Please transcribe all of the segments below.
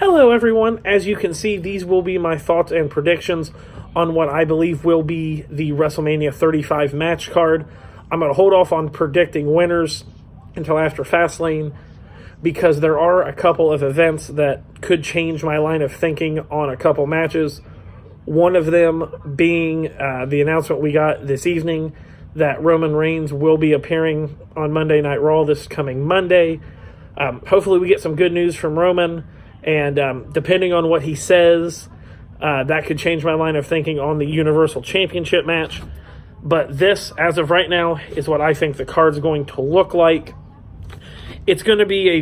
Hello everyone, as you can see, these will be my thoughts and predictions on what I believe will be the WrestleMania 35 match card. I'm going to hold off on predicting winners until after Fastlane because there are a couple of events that could change my line of thinking on a couple matches. One of them being the announcement we got this evening that Roman Reigns will be appearing on Monday Night Raw this coming Monday. Hopefully we get some good news from Roman. And depending on what he says, that could change my line of thinking on the Universal Championship match. But this, as of right now, is what I think the card's going to look like. It's going to be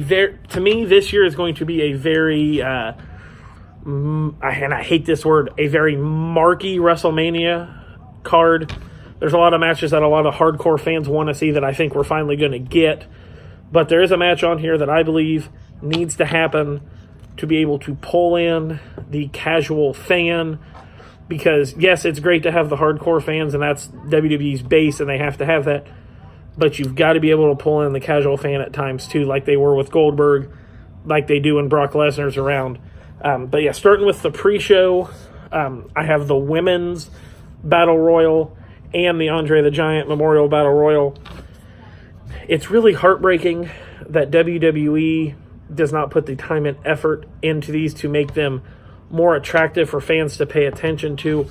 to me, this year is going to be a very, and I hate this word, a very marquee WrestleMania card. There's a lot of matches that a lot of hardcore fans want to see that I think we're finally going to get. But there is a match on here that I believe needs to happen to be able to pull in the casual fan, because yes, it's great to have the hardcore fans, and that's WWE's base, and they have to have that, but you've got to be able to pull in the casual fan at times too, like they were with Goldberg, like they do when Brock Lesnar's around. But yeah, starting with the pre-show, I have the Women's Battle Royal and the Andre the Giant Memorial Battle Royal. It's really heartbreaking that WWE does not put the time and effort into these to make them more attractive for fans to pay attention to.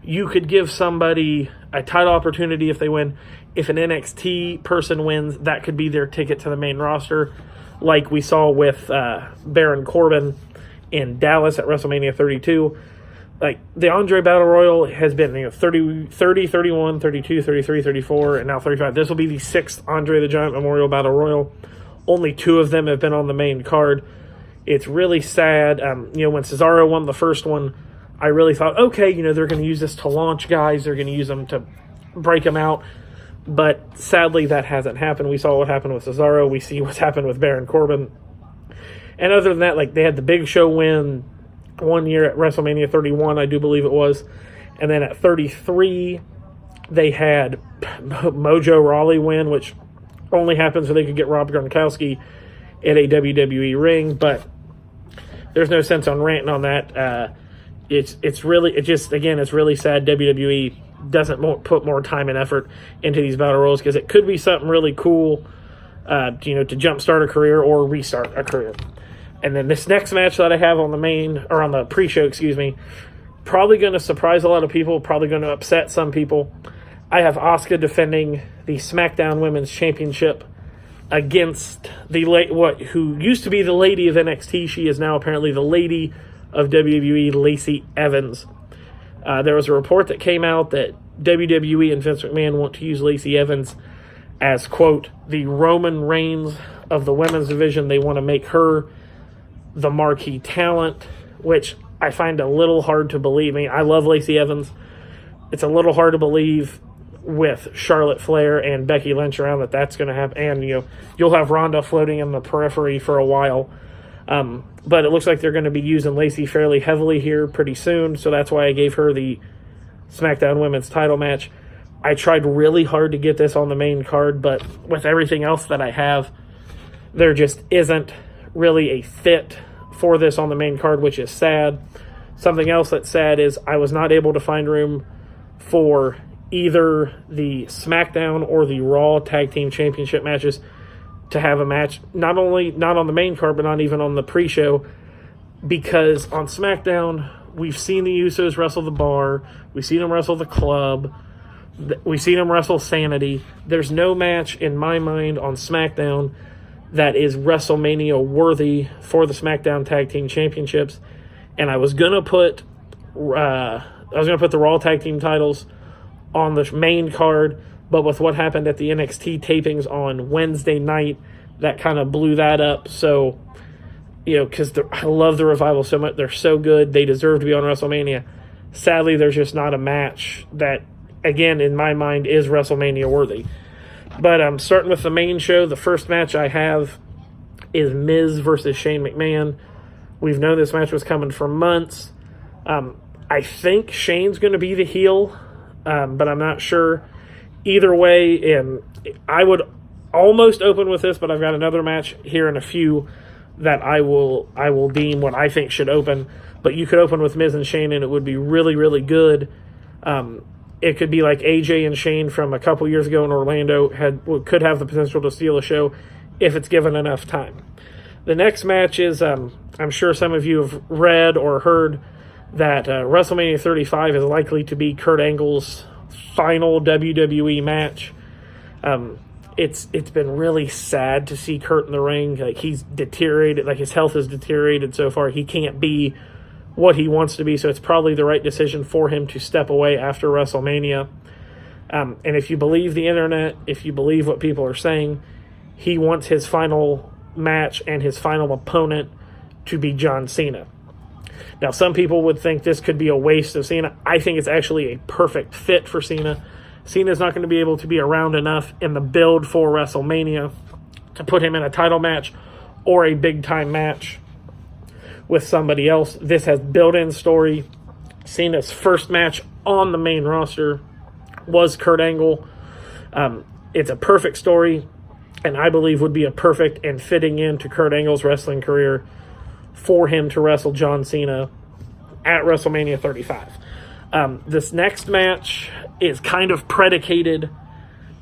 You could give somebody a title opportunity if they win. If an NXT person wins, that could be their ticket to the main roster, like we saw with Baron Corbin in Dallas at WrestleMania 32. Like, the Andre Battle Royal has been 30, 31, 32, 33, 34, and now 35. This will be the 6th Andre the Giant Memorial Battle Royal. Only 2 of them have been on the main card. It's really sad. When Cesaro won the first one, I really thought, okay, they're going to use this to launch guys. They're going to use them to break them out. But sadly, that hasn't happened. We saw what happened with Cesaro. We see what's happened with Baron Corbin. And other than that, they had the Big Show win one year at WrestleMania 31, I do believe it was. And then at 33, they had Mojo Rawley win, which only happens so they could get Rob Gronkowski at a WWE ring, but there's no sense on ranting on that. It's really sad WWE doesn't put more time and effort into these battle royals, because it could be something really cool, to jumpstart a career or restart a career. And then this next match that I have on the pre-show, probably going to surprise a lot of people, probably going to upset some people. I have Asuka defending the SmackDown Women's Championship against who used to be the lady of NXT. She is now apparently the lady of WWE, Lacey Evans. There was a report that came out that WWE and Vince McMahon want to use Lacey Evans as, quote, the Roman Reigns of the women's division. They want to make her the marquee talent, which I find a little hard to believe. I mean, I love Lacey Evans. It's a little hard to believe with Charlotte Flair and Becky Lynch around that's going to happen. And, you'll have Ronda floating in the periphery for a while. But it looks like they're going to be using Lacey fairly heavily here pretty soon. So that's why I gave her the SmackDown Women's title match. I tried really hard to get this on the main card, but with everything else that I have, there just isn't really a fit for this on the main card, which is sad. Something else that's sad is I was not able to find room for either the SmackDown or the Raw Tag Team Championship matches to have a match, not on the main card, but not even on the pre-show, because on SmackDown, we've seen the Usos wrestle the Bar, we've seen them wrestle the Club, we've seen them wrestle Sanity. There's no match in my mind on SmackDown that is WrestleMania worthy for the SmackDown Tag Team Championships, and I was gonna put the Raw Tag Team titles on the main card, but with what happened at the NXT tapings on Wednesday night, that kind of blew that up. So, because I love the Revival so much. They're so good. They deserve to be on WrestleMania. Sadly, there's just not a match that, again, in my mind, is WrestleMania worthy. But I'm starting with the main show. The first match I have is Miz versus Shane McMahon. We've known this match was coming for months. I think Shane's going to be the heel, but I'm not sure. Either way, and I would almost open with this, but I've got another match here in a few that I will deem what I think should open. But you could open with Miz and Shane, and it would be really, really good. It could be like AJ and Shane from a couple years ago in Orlando could have the potential to steal a show if it's given enough time. The next match is, I'm sure some of you have read or heard that WrestleMania 35 is likely to be Kurt Angle's final WWE match. It's been really sad to see Kurt in the ring. Like, he's deteriorated, like his health has deteriorated so far. He can't be what he wants to be, so it's probably the right decision for him to step away after WrestleMania. And if you believe the internet, if you believe what people are saying, he wants his final match and his final opponent to be John Cena. Now, some people would think this could be a waste of Cena. I think it's actually a perfect fit for Cena. Cena's not going to be able to be around enough in the build for WrestleMania to put him in a title match or a big-time match with somebody else. This has built-in story. Cena's first match on the main roster was Kurt Angle. It's a perfect story, and I believe would be a perfect and fitting into Kurt Angle's wrestling career for him to wrestle John Cena at WrestleMania 35. This next match is kind of predicated.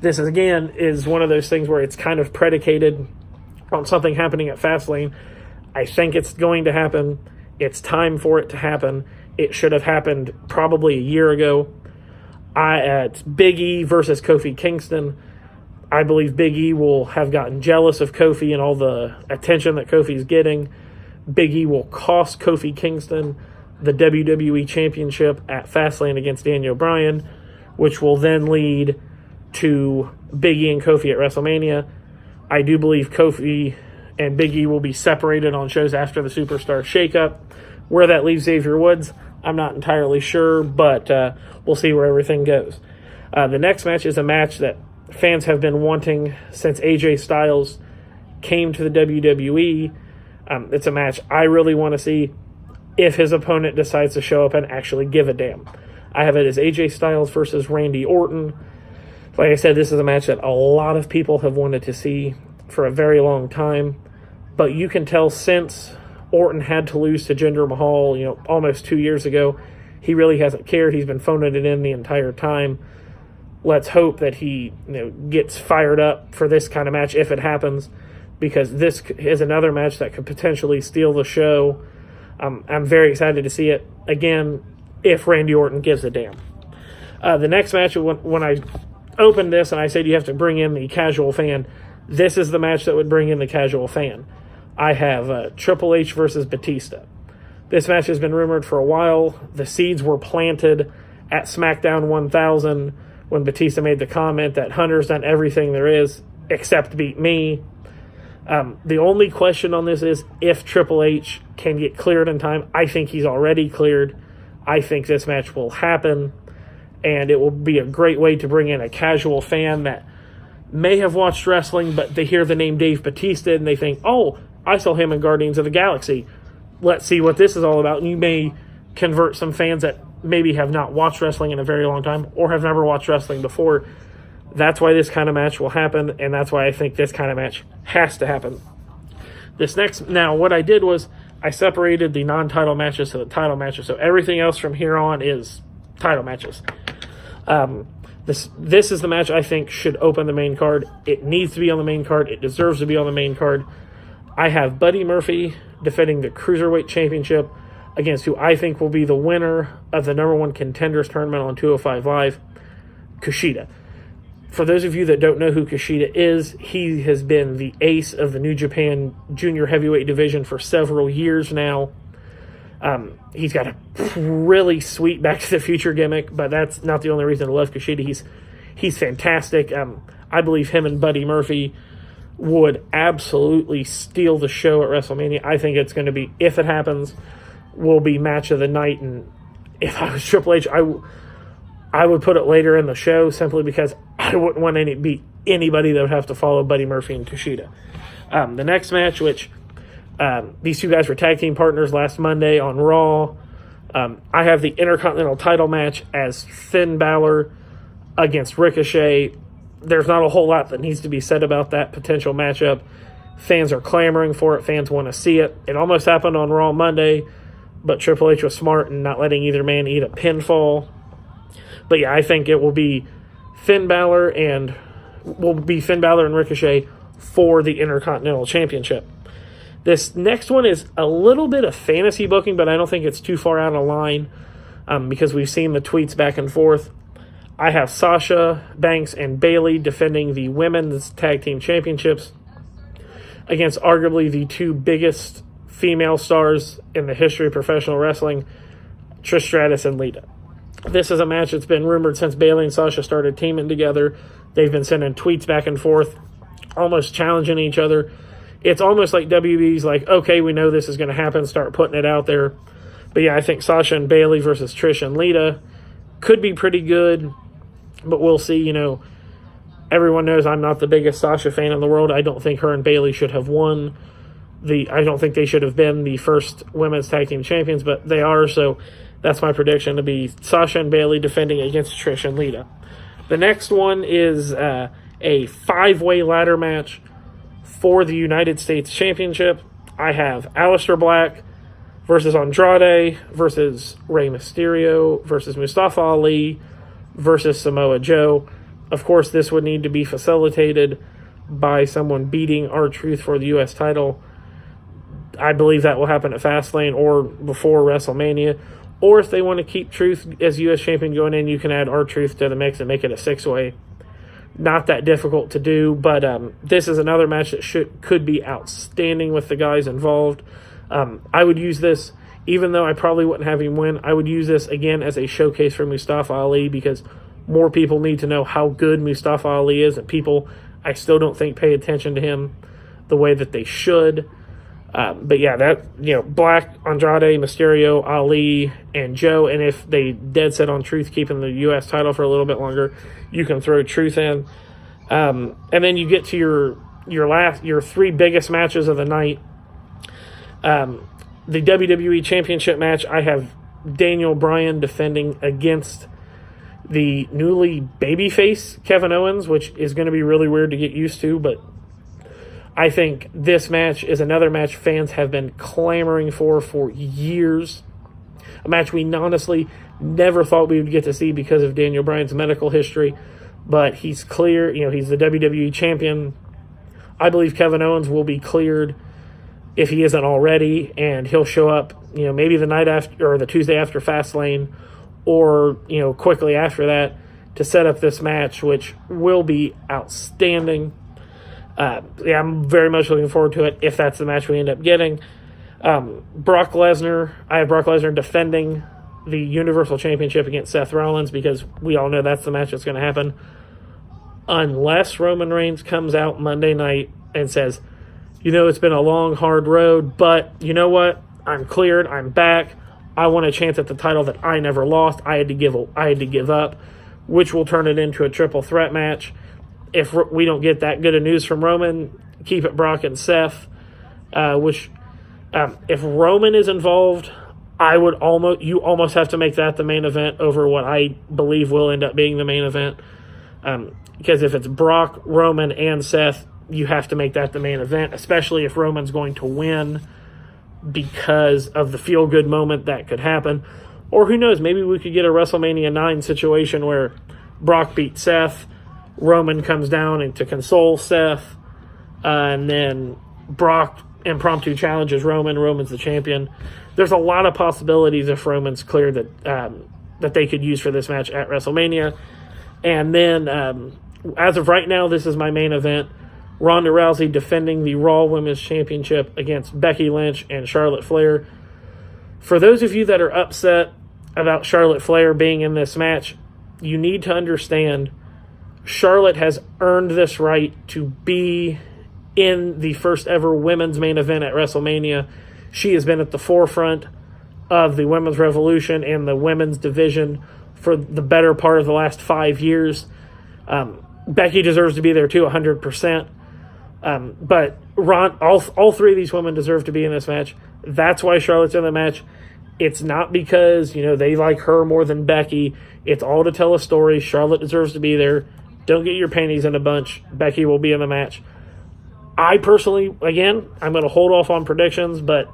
This, again, is one of those things where it's kind of predicated on something happening at Fastlane. I think it's going to happen. It's time for it to happen. It should have happened probably a year ago. It's Big E versus Kofi Kingston. I believe Big E will have gotten jealous of Kofi and all the attention that Kofi's getting. Big E will cost Kofi Kingston the WWE Championship at Fastlane against Daniel Bryan, which will then lead to Big E and Kofi at WrestleMania. I do believe Kofi and Big E will be separated on shows after the Superstar Shakeup. Where that leaves Xavier Woods, I'm not entirely sure, but we'll see where everything goes. The next match is a match that fans have been wanting since AJ Styles came to the WWE. It's a match I really want to see if his opponent decides to show up and actually give a damn. I have it as AJ Styles versus Randy Orton. Like I said, this is a match that a lot of people have wanted to see for a very long time. But you can tell since Orton had to lose to Jinder Mahal, almost 2 years ago, he really hasn't cared. He's been phoning it in the entire time. Let's hope that he gets fired up for this kind of match if it happens, because this is another match that could potentially steal the show. I'm very excited to see it, again, if Randy Orton gives a damn. The next match, when I opened this and I said you have to bring in the casual fan, this is the match that would bring in the casual fan. I have Triple H versus Batista. This match has been rumored for a while. The seeds were planted at SmackDown 1000 when Batista made the comment that Hunter's done everything there is except beat me. The only question on this is if Triple H can get cleared in time. I think he's already cleared. I think this match will happen, and it will be a great way to bring in a casual fan that may have watched wrestling, but they hear the name Dave Batista and they think, oh, I saw him in Guardians of the Galaxy. Let's see what this is all about. And you may convert some fans that maybe have not watched wrestling in a very long time or have never watched wrestling before. That's why this kind of match will happen, and that's why I think this kind of match has to happen. Now, what I did was I separated the non-title matches to the title matches, so everything else from here on is title matches. This is the match I think should open the main card. It needs to be on the main card. It deserves to be on the main card. I have Buddy Murphy defending the Cruiserweight Championship against who I think will be the winner of the number one contenders tournament on 205 Live, Kushida. For those of you that don't know who Kushida is, he has been the ace of the New Japan Junior Heavyweight division for several years now. He's got a really sweet Back to the Future gimmick, but that's not the only reason I love Kushida. He's fantastic. I believe him and Buddy Murphy would absolutely steal the show at WrestleMania. I think it's going to be, if it happens, will be match of the night. And if I was Triple H, I would put it later in the show simply because I wouldn't want to beat anybody that would have to follow Buddy Murphy and Kushida. The next match, which these two guys were tag team partners last Monday on Raw. I have the Intercontinental title match as Finn Balor against Ricochet. There's not a whole lot that needs to be said about that potential matchup. Fans are clamoring for it. Fans want to see it. It almost happened on Raw Monday, but Triple H was smart in not letting either man eat a pinfall. But yeah, I think it will be Finn Balor and Ricochet for the Intercontinental Championship. This next one is a little bit of fantasy booking, but I don't think it's too far out of line because we've seen the tweets back and forth. I have Sasha Banks and Bayley defending the Women's Tag Team Championships against arguably the two biggest female stars in the history of professional wrestling, Trish Stratus and Lita. This is a match that's been rumored since Bayley and Sasha started teaming together. They've been sending tweets back and forth, almost challenging each other. It's almost like WWE's like, okay, we know this is going to happen, start putting it out there. But yeah, I think Sasha and Bayley versus Trish and Lita could be pretty good, but we'll see. You know, everyone knows I'm not the biggest Sasha fan in the world. I don't think her and Bayley should have won. I don't think they should have been the first women's tag team champions, but they are, so that's my prediction, to be Sasha and Bayley defending against Trish and Lita. The next one is a 5-way ladder match for the United States Championship. I have Aleister Black versus Andrade versus Rey Mysterio versus Mustafa Ali versus Samoa Joe. Of course, this would need to be facilitated by someone beating R-Truth for the U.S. title. I believe that will happen at Fastlane or before WrestleMania. Or if they want to keep Truth as U.S. champion going in, you can add R-Truth to the mix and make it a 6-way. Not that difficult to do, but this is another match that could be outstanding with the guys involved. I would use this, even though I probably wouldn't have him win, I would use this again as a showcase for Mustafa Ali, because more people need to know how good Mustafa Ali is, and people, I still don't think, pay attention to him the way that they should. But yeah, Black, Andrade, Mysterio, Ali, and Joe, and if they dead set on Truth keeping the U.S. title for a little bit longer, you can throw Truth in. And then you get to your three biggest matches of the night. The WWE Championship match, I have Daniel Bryan defending against the newly babyface Kevin Owens, which is going to be really weird to get used to, but I think this match is another match fans have been clamoring for years. A match we honestly never thought we would get to see because of Daniel Bryan's medical history, but he's clear. You know, he's the WWE champion. I believe Kevin Owens will be cleared if he isn't already, and he'll show up, you know, maybe the night after or the Tuesday after Fastlane, or, you know, quickly after that to set up this match, which will be outstanding. I'm very much looking forward to it if that's the match we end up getting. Brock Lesnar, I have Brock Lesnar defending the Universal Championship against Seth Rollins, because we all know that's the match that's going to happen. Unless Roman Reigns comes out Monday night and says, you know, it's been a long, hard road, but you know what? I'm cleared. I'm back. I want a chance at the title that I never lost. I had to give up, which will turn it into a triple threat match. If we don't get that good of news from Roman, keep it Brock and Seth. If Roman is involved, you almost have to make that the main event over what I believe will end up being the main event. Because if it's Brock, Roman, and Seth, you have to make that the main event, especially if Roman's going to win, because of the feel-good moment that could happen. Or who knows, maybe we could get a WrestleMania 9 situation where Brock beats Seth, Roman comes down and to console Seth, and then Brock impromptu challenges Roman. Roman's the champion. There's a lot of possibilities if Roman's clear that they could use for this match at WrestleMania. And then, as of right now, this is my main event. Ronda Rousey defending the Raw Women's Championship against Becky Lynch and Charlotte Flair. For those of you that are upset about Charlotte Flair being in this match, you need to understand Charlotte has earned this right to be in the first ever women's main event at WrestleMania. She has been at the forefront of the women's revolution and the women's division for the better part of the last 5 years. Becky deserves to be there too, 100%. But all three of these women deserve to be in this match. That's why Charlotte's in the match. It's not because, you know, they like her more than Becky. It's all to tell a story. Charlotte deserves to be there. Don't get your panties in a bunch. Becky will be in the match. I personally, again, I'm going to hold off on predictions, but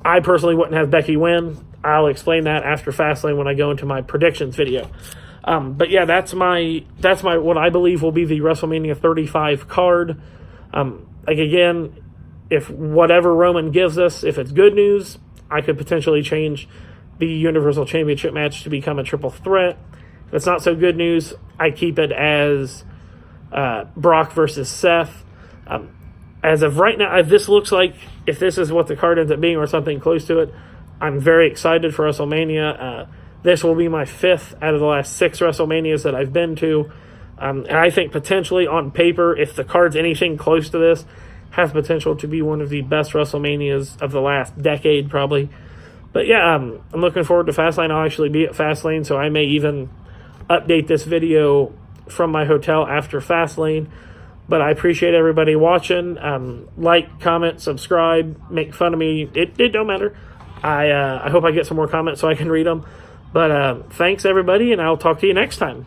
I personally wouldn't have Becky win. I'll explain that after Fastlane when I go into my predictions video. But yeah, that's my what I believe will be the WrestleMania 35 card. Again, if whatever Roman gives us, if it's good news, I could potentially change the Universal Championship match to become a triple threat. If it's not so good news, I keep it as Brock versus Seth. As of right now, this looks like, if this is what the card ends up being or something close to it, I'm very excited for WrestleMania. This will be my 5th out of the last 6 WrestleManias that I've been to. And I think potentially on paper, if the card's anything close to this, has potential to be one of the best WrestleManias of the last decade, probably. But yeah, I'm looking forward to Fastlane. I'll actually be at Fastlane, so I may even update this video from my hotel after Fastlane. But I appreciate everybody watching. Like, comment, subscribe, make fun of me. It don't matter. I hope I get some more comments so I can read them. But thanks, everybody, and I'll talk to you next time.